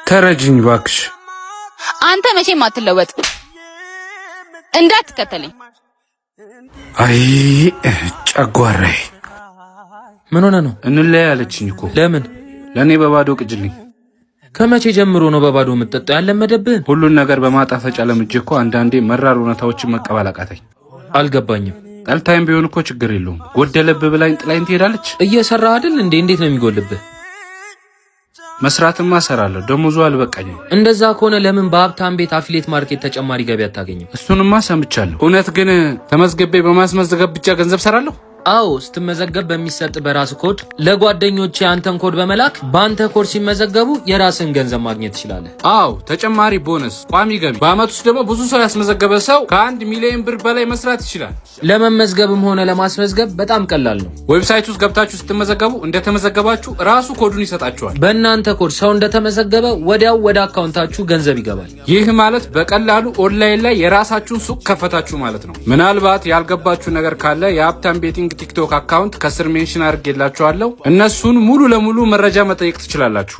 ተረጅኝ ባክሽ። አንተ መቼም አትለወጥ፣ እንዳትከተለኝ። አይ ጨጓራዬ። ምን ሆነ ነው? እንለያ ያለችኝ እኮ። ለምን? ለኔ በባዶ ቅጅልኝ። ከመቼ ጀምሮ ነው በባዶ የምትጠጣው? ያለመደብህ ሁሉን ነገር በማጣፈጫ ለምጄ እኮ አንዳንዴ መራር እውነታዎችን መቀበል አቃተኝ። አልገባኝም። ጠልታይም ቢሆን እኮ ችግር የለውም። ጎደለብህ ብላኝ ጥላኝ ትሄዳለች። እየሰራ አይደል እንዴ? እንዴት ነው የሚጎልብህ? መስራትማ እሰራለሁ፣ ደሞዙ አልበቃኝም። እንደዛ ከሆነ ለምን በሀብታም ቤት አፊሌት ማርኬት ተጨማሪ ገቢ አታገኝም? እሱንማ ሰምቻለሁ። እውነት ግን ተመዝግቤ በማስመዝገብ ብቻ ገንዘብ ሰራለሁ? አዎ፣ ስትመዘገብ በሚሰጥ በራስ ኮድ ለጓደኞች አንተን ኮድ በመላክ በአንተ ኮድ ሲመዘገቡ የራስን ገንዘብ ማግኘት ትችላለህ። አዎ፣ ተጨማሪ ቦነስ፣ ቋሚ ገቢ። በአመት ውስጥ ደግሞ ብዙ ሰው ያስመዘገበ ሰው ከ1 ሚሊዮን ብር በላይ መስራት ይችላል። ለመመዝገብም ሆነ ለማስመዝገብ በጣም ቀላል ነው። ዌብሳይት ውስጥ ገብታችሁ ስትመዘገቡ እንደተመዘገባችሁ ራሱ ኮዱን ይሰጣችኋል። በእናንተ ኮድ ሰው እንደተመዘገበ ወዲያው ወደ አካውንታችሁ ገንዘብ ይገባል። ይህ ማለት በቀላሉ ኦንላይን ላይ የራሳችሁን ሱቅ ከፈታችሁ ማለት ነው። ምናልባት ያልገባችሁ ነገር ካለ የሀብታም ቤቲንግ ቲክቶክ አካውንት ከስር ሜንሽን አድርጌላችኋለሁ። እነሱን ሙሉ ለሙሉ መረጃ መጠየቅ ትችላላችሁ።